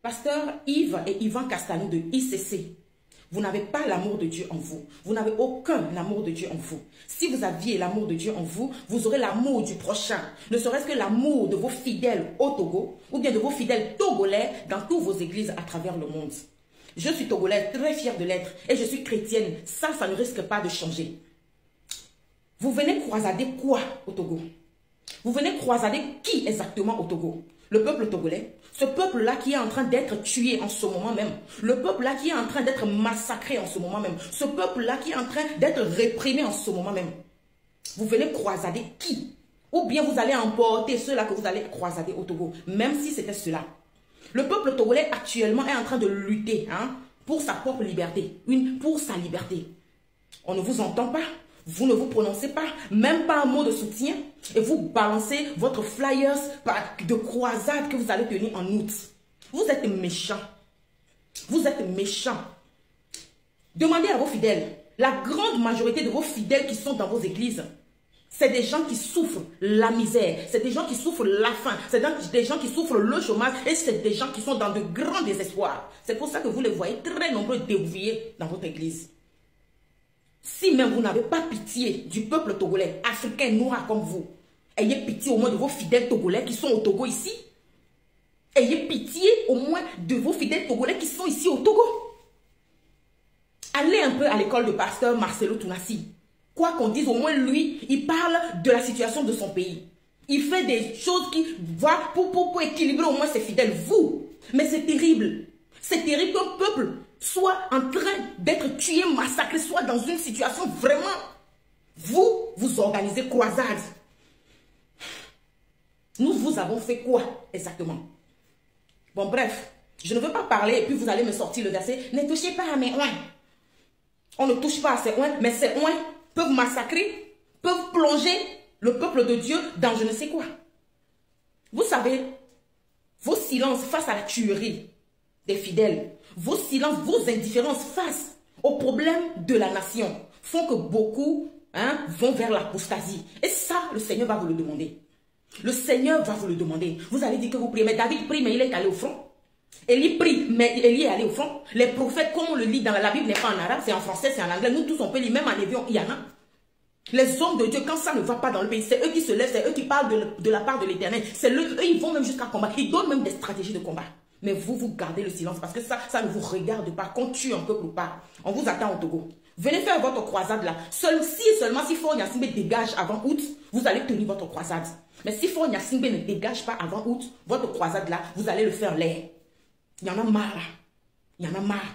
Pasteur Yves et Yvan Castanou de ICC, vous n'avez pas l'amour de Dieu en vous. Vous n'avez aucun amour de Dieu en vous. Si vous aviez l'amour de Dieu en vous, vous aurez l'amour du prochain. Ne serait-ce que l'amour de vos fidèles au Togo ou bien de vos fidèles togolais dans toutes vos églises à travers le monde. Je suis togolaise, très fière de l'être et je suis chrétienne. Ça ne risque pas de changer. Vous venez croisader quoi au Togo? Vous venez croisader qui exactement au Togo? Le peuple togolais, ce peuple-là qui est en train d'être tué en ce moment même, le peuple-là qui est en train d'être massacré en ce moment même, ce peuple-là qui est en train d'être réprimé en ce moment même. Vous venez croisader qui? Ou bien vous allez emporter ceux-là que vous allez croisader au Togo, même si c'était cela. Le peuple togolais actuellement est en train de lutter pour sa propre liberté, pour sa liberté. On ne vous entend pas. Vous ne vous prononcez pas, même pas un mot de soutien, et vous balancez votre flyers de croisade que vous allez tenir en août. Vous êtes méchants. Vous êtes méchants. Demandez à vos fidèles. La grande majorité de vos fidèles qui sont dans vos églises, c'est des gens qui souffrent la misère, c'est des gens qui souffrent la faim, c'est des gens qui souffrent le chômage, et c'est des gens qui sont dans de grands désespoirs. C'est pour ça que vous les voyez très nombreux déoubliés dans votre église. Si même vous n'avez pas pitié du peuple togolais, africain, noir comme vous, ayez pitié au moins de vos fidèles togolais qui sont au Togo ici. Ayez pitié au moins de vos fidèles togolais qui sont ici au Togo. Allez un peu à l'école de pasteur Marcelo Tounassi. Quoi qu'on dise, au moins lui, il parle de la situation de son pays. Il fait des choses qui vont pour équilibrer au moins ses fidèles. Vous, mais c'est terrible. C'est terrible qu'un peuple soit en train d'être tué, massacré, soit dans une situation vraiment... Vous organisez croisade. Nous vous avons fait quoi exactement? Bon bref, je ne veux pas parler et puis vous allez me sortir le verset. Ne touchez pas à mes oins. On ne touche pas à ces oins, mais ces oins peuvent massacrer, peuvent plonger le peuple de Dieu dans je ne sais quoi. Vous savez, vos silences face à la tuerie des fidèles, vos silences, vos indifférences face aux problèmes de la nation font que beaucoup vont vers l'apostasie. Et ça, le Seigneur va vous le demander. Le Seigneur va vous le demander. Vous allez dire que vous priez, mais David prie, mais il est allé au front. Élie prie, mais Élie est allé au front. Les prophètes, comme on le lit dans la Bible, n'est pas en arabe, c'est en français, c'est en anglais. Nous tous, on peut lire, même en hébreu, il y en a. Les hommes de Dieu, quand ça ne va pas dans le pays, c'est eux qui se lèvent, c'est eux qui parlent de la part de l'Éternel. C'est eux, ils vont même jusqu'à combattre. Ils donnent même des stratégies de combat. Mais vous gardez le silence parce que ça ne vous regarde pas. Qu'on tue un peuple ou pas. On vous attend au Togo. Venez faire votre croisade là. Seulement si Faure Gnassingbé dégage avant août, vous allez tenir votre croisade. Mais si Faure Gnassingbé ne dégage pas avant août, votre croisade là, vous allez le faire l'air. Il y en a marre là. Il y en a marre.